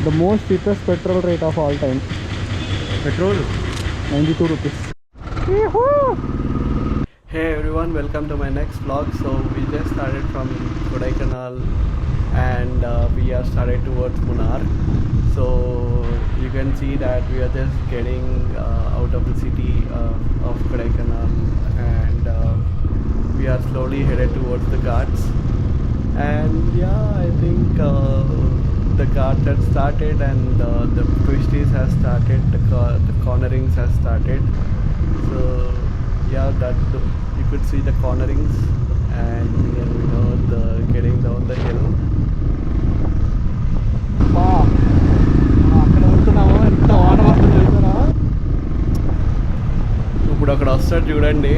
The most cheapest petrol rate of all time. Petrol? 92 rupees. Yee-hoo! Hey everyone, welcome to my next vlog. So we just started from Kodaikanal and we are started towards Munnar. So you can see that we are just getting out of the city of Kodaikanal and we are slowly headed towards the Ghats. And yeah, I think the Ghats had started and the twisties has started, the cornerings has started. So yeah, you could see the cornerings and the getting down the hill. Wow. అక్కడ వెళ్తున్నాము ఎంత వాన వస్తుంది చూసారా ఇప్పుడు అక్కడ వస్తాడు చూడండి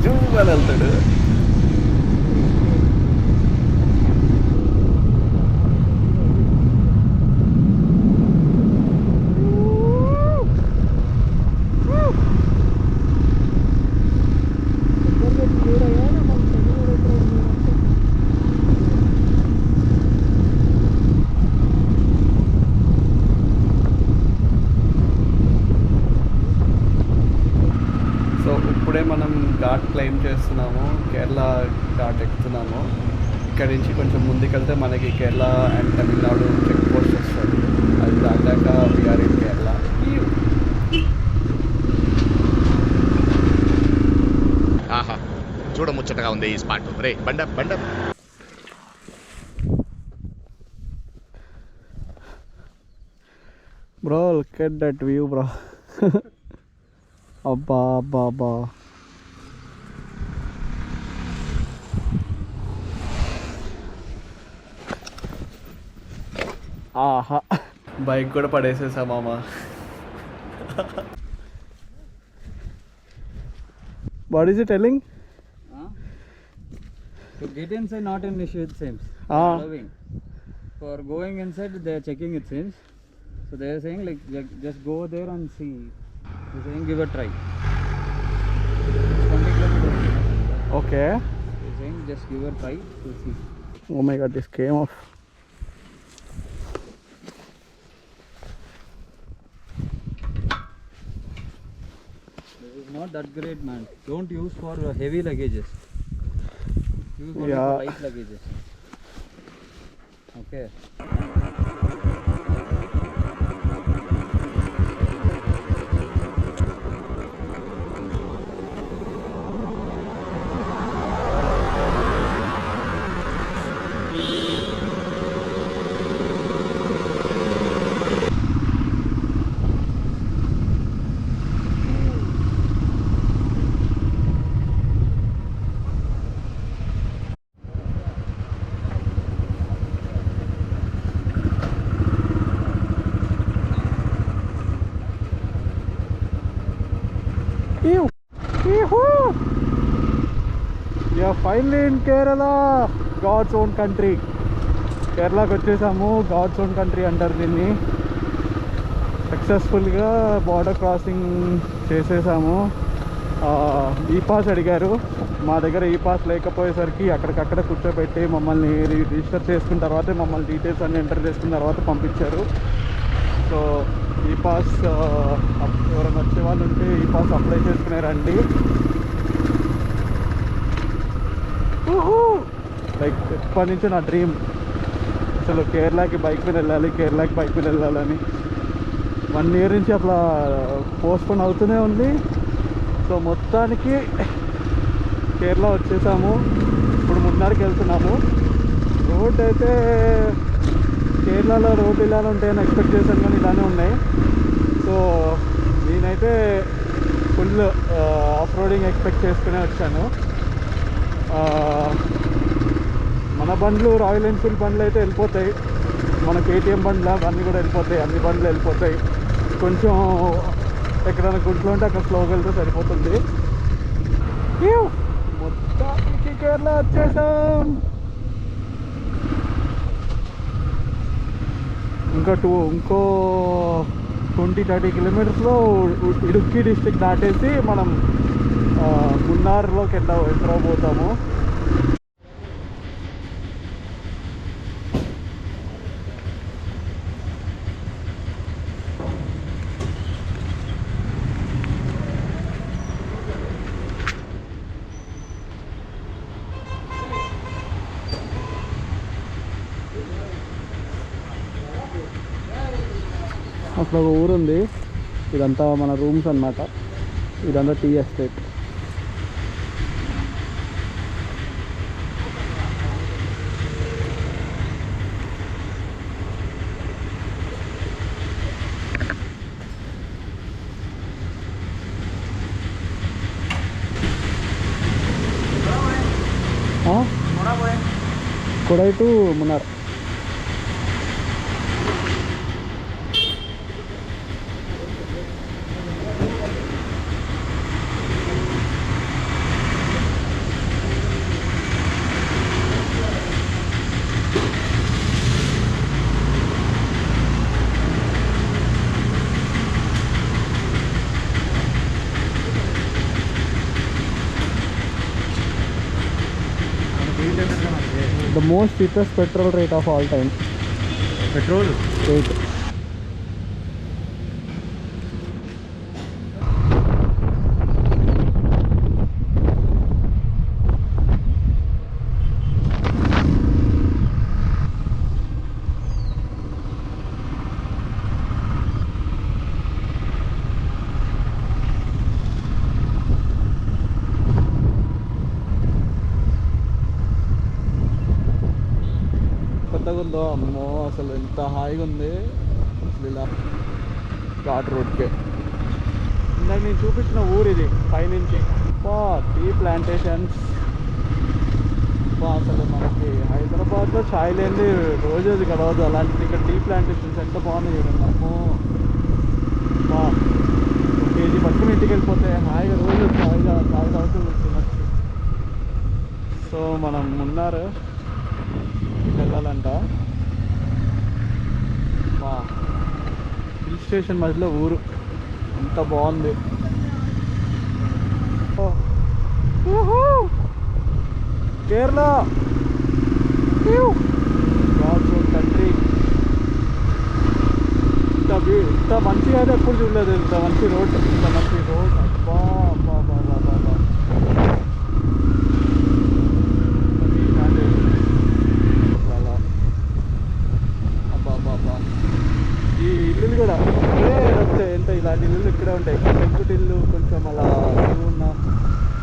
జూగా వెళ్తాడు ఇప్పుడే మనం ఘాట్ క్లైమ్ చేస్తున్నాము, కేరళ ఘాట్ ఎక్కుతున్నాము. ఇక్కడి నుంచి కొంచెం ముందుకెళ్తే మనకి Kerala and Tamil Nadu check post వస్తుంది. అది దాటాక వీఆర్ ఇన్ కేరళ. ఆహా, చూడముచ్చటగా ఉంది ఈ స్పాట్. రే బండ బండ. Bro look at that view bro. అబ్బా అబ్బా అబ్బా, ఆహా, బైక్ కూడా పడేసేసా మామ. What is it telling? To get inside, not an issue, it seems. Allowing. For going inside, they are checking, it seems. So they are saying like just go there and see. They are saying give a try. It's 20 kilometers. Okay. They are saying just give a try to see. Oh my god, this came off. This is not that great, man. Don't use for heavy luggages. Use only Yeah. for light luggages. Okay. Ew! Yee-hoo! We are finally in Kerala, God's own country. కేరళకి వచ్చేసాము, God's own country అంటారు దీన్ని. సక్సెస్ఫుల్గా border crossing చేసేసాము. ఈ pass అడిగారు, మా దగ్గర ఈ పాస్ లేకపోయేసరికి అక్కడికక్కడ కూర్చోబెట్టి మమ్మల్ని రిజిస్టర్ చేసుకున్న తర్వాత మమ్మల్ని డీటెయిల్స్ అన్ని ఎంటర్ చేసుకున్న తర్వాత పంపించారు. సో ఈ పాస్ ఎవరైనా వచ్చే వాళ్ళు ఉంటే ఈ పాస్ అప్లై చేసుకున్నారండి. లైక్ ఎప్పటి నుంచి నా డ్రీమ్ అసలు కేరళకి బైక్ మీద వెళ్ళాలి, కేరళకి బైక్ మీద వెళ్ళాలని. 1 year నుంచి అట్లా పోస్ట్పోన్ అవుతూనే ఉంది. సో మొత్తానికి కేరళ వచ్చేసాము. ఇప్పుడు మున్నార్కి వెళ్తున్నాము. రోడ్ అయితే కేరళలో రోడ్డు ఇలానే ఉంటాయని ఎక్స్పెక్ట్ చేశాను, కానీ ఇలానే ఉన్నాయి. సో నేనైతే ఫుల్ ఆఫ్ రోడింగ్ ఎక్స్పెక్ట్ చేసుకునే వచ్చాను. మన బండ్లు రాయల్ ఎన్ఫీల్డ్ బండ్లు అయితే వెళ్ళిపోతాయి, మన కేటీఎం బండ్లు అవన్నీ కూడా వెళ్ళిపోతాయి, అన్ని బండ్లు వెళ్ళిపోతాయి. కొంచెం ఎక్కడైనా గుంట్లో ఉంటే అక్కడ స్లోగా వెళ్తే సరిపోతుంది. మొత్తానికి కేరళ వచ్చేసాం. ఇంకో 20-30 కిలోమీటర్స్లో ఇడుక్కి డిస్ట్రిక్ట్ దాటేసి మనం మున్నార్లోకి ఎంటర్ అక్కడ ఒక ఊరు ఉంది, ఇదంతా మన రూమ్స్ అన్నమాట. ఇదంతా tea estate. Kodai to Munnar. The most cheapest petrol rate of all time. Petrol Rate. కొత్తగా ఉందో అమ్మో, అసలు ఎంత హాయిగా ఉంది అసలు. ఇలా ఘాట్ రోడ్కే ఇందాక నేను చూపించిన ఊరు ఇది పైనుంచి. Tea plantations. అసలు మనకి హైదరాబాద్లో ఛాయ్ లేనిది రోజు గడవదు, అలాంటిది ఇక్కడ టీ ప్లాంటేషన్స్ ఎంత బాగున్నాయి చూడండి. అమ్మో కేజీ పట్టుకుని ఇంటికి వెళ్ళిపోతే హాయిగా రోజు ఛాయ్ తాగుతూ తినచ్చు. సో మనం మున్నార్ వెళ్ళాలంట. హిల్ స్టేషన్ మధ్యలో ఊరు, ఎంత బాగుంది. కేరళ కంట్రీ. ఇంత మంచిగా అయితే ఎప్పుడు చూడలేదు. ఇంత మంచి రోడ్, ఇంత మంచి రోడ్. అబ్బా అబ్బా అబ్బా అబ్బా అబ్బా. ఈ ఇల్లులు కూడా వస్తాయి, ఎంత ఇలాంటి ఇల్లులు ఇక్కడే ఉంటాయి. పెంకుటిల్లు కొంచెం అలా ఉన్న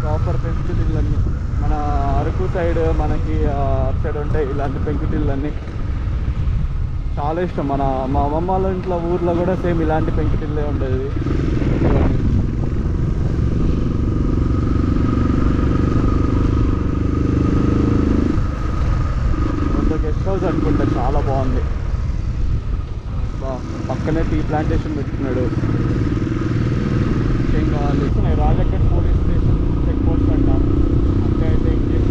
ప్రాపర్ పెంకుటిల్లు అన్నీ మన అరకు సైడ్, మనకి అటు సైడ్ ఉంటాయి ఇలాంటి పెంకుటిల్లు అన్నీ. చాలా ఇష్టం. మా అమ్మమ్మ వాళ్ళ ఇంట్లో ఊర్లో కూడా సేమ్ ఇలాంటి పెంకుటిల్లే ఉండేది. గెస్ట్ హౌస్ అనుకుంటా, చాలా బాగుంది. పక్కనే టీ ప్లాంటేషన్ పెట్టుకున్నాడు. ఏం కావాలి రాజకట్ పోలీస్ స్టేషన్ చెక్ పోస్ట్ అంటాం. అంతే అయితే ఇంకేం.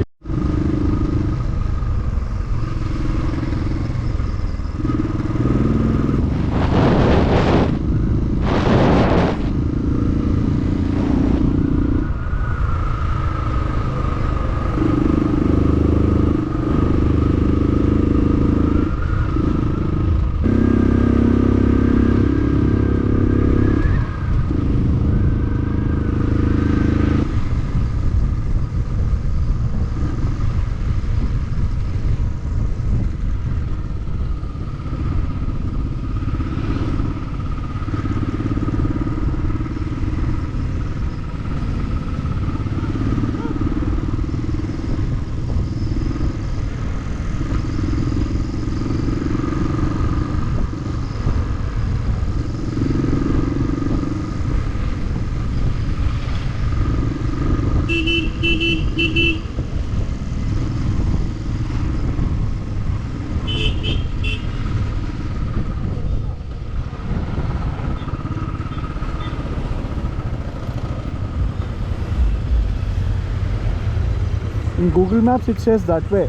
In Google Maps it says that way.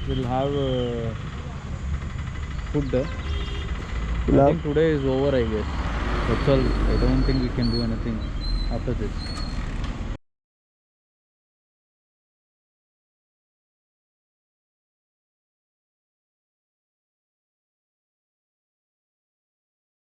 We'll have food. We'll I have- think today is over, I guess. That's all. I don't think we can do anything after this.